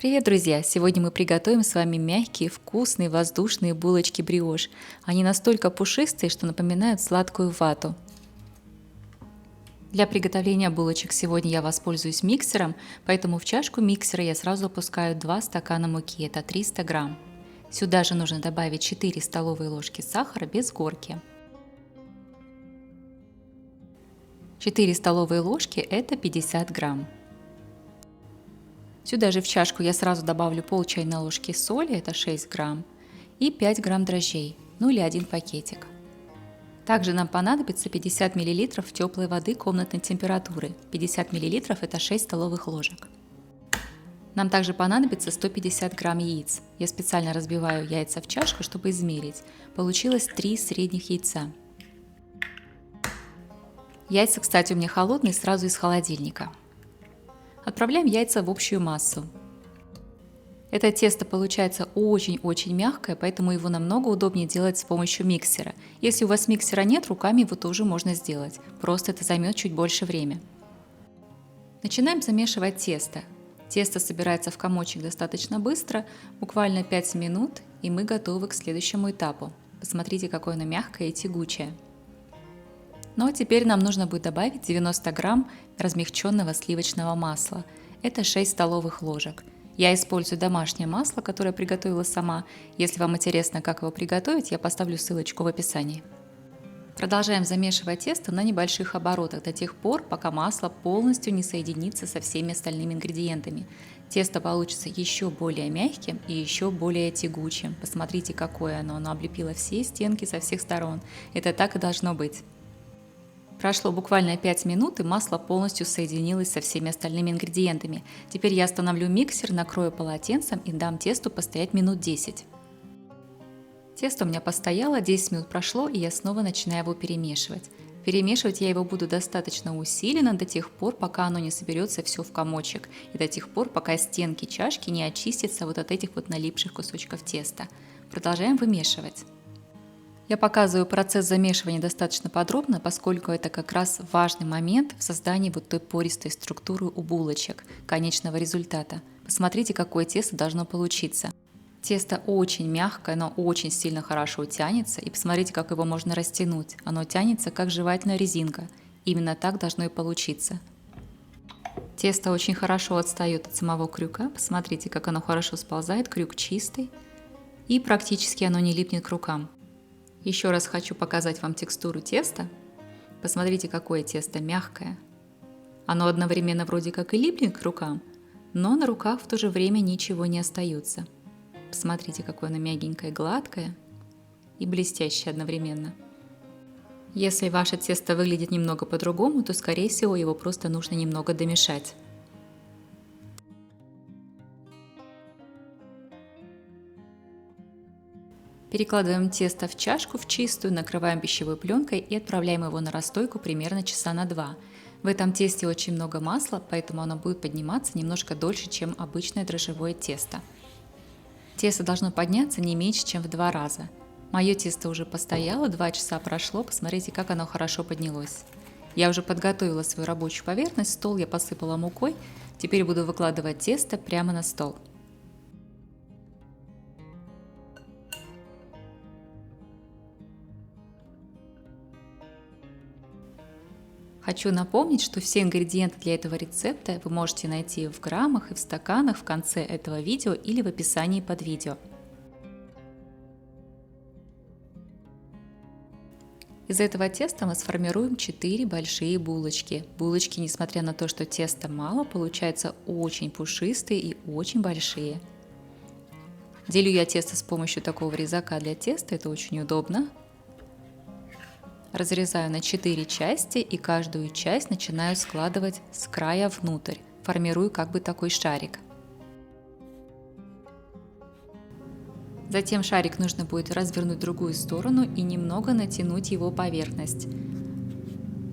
Привет, друзья! Сегодня мы приготовим с вами мягкие, вкусные, воздушные булочки бриош. Они настолько пушистые, что напоминают сладкую вату. Для приготовления булочек сегодня я воспользуюсь миксером, поэтому в чашку миксера я сразу опускаю 2 стакана муки, это 300 грамм. Сюда же нужно добавить 4 столовые ложки сахара без горки. 4 столовые ложки это 50 грамм. Сюда же в чашку я сразу добавлю пол чайной ложки соли, это 6 грамм, и 5 грамм дрожжей, ну или 1 пакетик. Также нам понадобится 50 мл теплой воды комнатной температуры, 50 мл это 6 столовых ложек. Нам также понадобится 150 грамм яиц. Я специально разбиваю яйца в чашку, чтобы измерить. Получилось 3 средних яйца. Яйца, кстати, у меня холодные, сразу из холодильника. Отправляем яйца в общую массу. Это тесто получается очень-очень мягкое, поэтому его намного удобнее делать с помощью миксера. Если у вас миксера нет, руками его тоже можно сделать. Просто это займет чуть больше времени. Начинаем замешивать тесто. Тесто собирается в комочек достаточно быстро, буквально 5 минут, и мы готовы к следующему этапу. Посмотрите, какое оно мягкое и тягучее. Ну а теперь нам нужно будет добавить 90 грамм размягченного сливочного масла. Это 6 столовых ложек. Я использую домашнее масло, которое приготовила сама. Если вам интересно, как его приготовить, я поставлю ссылочку в описании. Продолжаем замешивать тесто на небольших оборотах до тех пор, пока масло полностью не соединится со всеми остальными ингредиентами. Тесто получится еще более мягким и еще более тягучим. Посмотрите, какое оно облепило все стенки со всех сторон. Это так и должно быть. Прошло буквально 5 минут, и масло полностью соединилось со всеми остальными ингредиентами. Теперь я остановлю миксер, накрою полотенцем и дам тесту постоять минут 10. Тесто у меня постояло, 10 минут прошло, и я снова начинаю его перемешивать. Перемешивать я его буду достаточно усиленно до тех пор, пока оно не соберется все в комочек, и до тех пор, пока стенки чашки не очистятся вот от этих вот налипших кусочков теста. Продолжаем вымешивать. Я показываю процесс замешивания достаточно подробно, поскольку это как раз важный момент в создании вот той пористой структуры у булочек, конечного результата. Посмотрите, какое тесто должно получиться. Тесто очень мягкое, но очень сильно хорошо тянется, и посмотрите, как его можно растянуть. Оно тянется, как жевательная резинка. Именно так должно и получиться. Тесто очень хорошо отстает от самого крюка. Посмотрите, как оно хорошо сползает, крюк чистый, и практически оно не липнет к рукам. Еще раз хочу показать вам текстуру теста. Посмотрите, какое тесто мягкое. Оно одновременно вроде как и липнет к рукам, но на руках в то же время ничего не остается. Посмотрите, какое оно мягенькое, гладкое и блестящее одновременно. Если ваше тесто выглядит немного по-другому, то скорее всего его просто нужно немного домешать. Перекладываем тесто в чашку в чистую, накрываем пищевой пленкой и отправляем его на расстойку примерно часа на 2. В этом тесте очень много масла, поэтому оно будет подниматься немножко дольше, чем обычное дрожжевое тесто. Тесто должно подняться не меньше, чем в 2 раза. Мое тесто уже постояло, 2 часа прошло, посмотрите, как оно хорошо поднялось. Я уже подготовила свою рабочую поверхность, стол я посыпала мукой, теперь буду выкладывать тесто прямо на стол. Хочу напомнить, что все ингредиенты для этого рецепта вы можете найти в граммах и в стаканах в конце этого видео или в описании под видео. Из этого теста мы сформируем 4 большие булочки. Булочки, несмотря на то, что теста мало, получаются очень пушистые и очень большие. Делю я тесто с помощью такого резака для теста, это очень удобно. Разрезаю на 4 части и каждую часть начинаю складывать с края внутрь, формирую как бы такой шарик. Затем шарик нужно будет развернуть в другую сторону и немного натянуть его поверхность.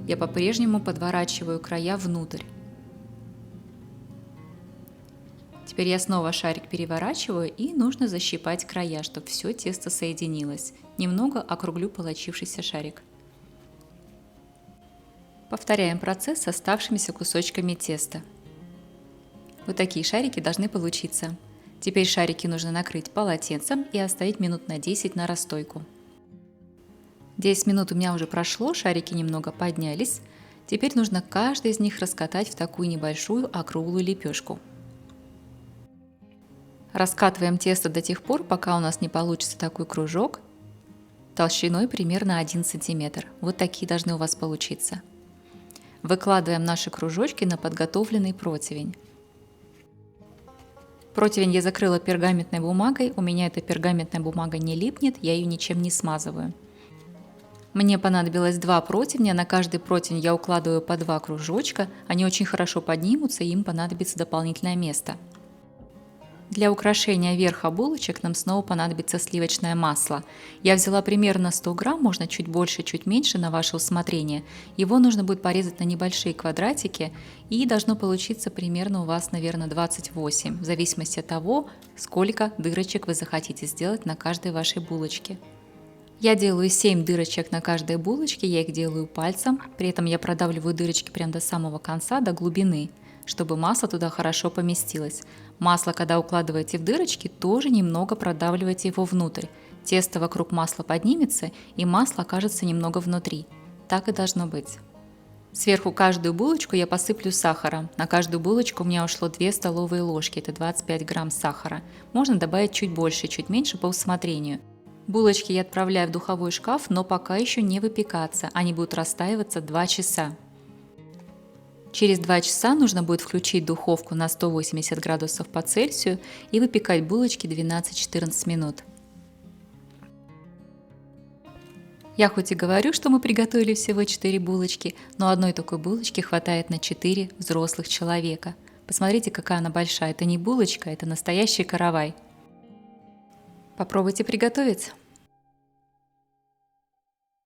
Я по-прежнему подворачиваю края внутрь. Теперь я снова шарик переворачиваю и нужно защипать края, чтобы все тесто соединилось. Немного округлю получившийся шарик. Повторяем процесс с оставшимися кусочками теста. Вот такие шарики должны получиться. Теперь шарики нужно накрыть полотенцем и оставить минут на 10 на расстойку. 10 минут у меня уже прошло, шарики немного поднялись. Теперь нужно каждый из них раскатать в такую небольшую округлую лепешку. Раскатываем тесто до тех пор, пока у нас не получится такой кружок толщиной примерно 1 см. Вот такие должны у вас получиться. Выкладываем наши кружочки на подготовленный противень. Противень я закрыла пергаментной бумагой, у меня эта пергаментная бумага не липнет, я ее ничем не смазываю. Мне понадобилось 2 противня, на каждый противень я укладываю по 2 кружочка, они очень хорошо поднимутся, им понадобится дополнительное место. Для украшения верха булочек нам снова понадобится сливочное масло. Я взяла примерно 100 грамм, можно чуть больше, чуть меньше на ваше усмотрение. Его нужно будет порезать на небольшие квадратики и должно получиться примерно у вас, наверное, 28, в зависимости от того, сколько дырочек вы захотите сделать на каждой вашей булочке. Я делаю 7 дырочек на каждой булочке, я их делаю пальцем, при этом я продавливаю дырочки прямо до самого конца, до глубины, чтобы масло туда хорошо поместилось. Масло, когда укладываете в дырочки, тоже немного продавливайте его внутрь. Тесто вокруг масла поднимется, и масло окажется немного внутри. Так и должно быть. Сверху каждую булочку я посыплю сахаром. На каждую булочку у меня ушло 2 столовые ложки, это 25 грамм сахара. Можно добавить чуть больше, чуть меньше по усмотрению. Булочки я отправляю в духовой шкаф, но пока еще не выпекаться, они будут растаиваться 2 часа. Через 2 часа нужно будет включить духовку на 180 градусов по Цельсию и выпекать булочки 12-14 минут. Я хоть и говорю, что мы приготовили всего 4 булочки, но одной такой булочки хватает на 4 взрослых человека. Посмотрите, какая она большая. Это не булочка, это настоящий каравай. Попробуйте приготовить.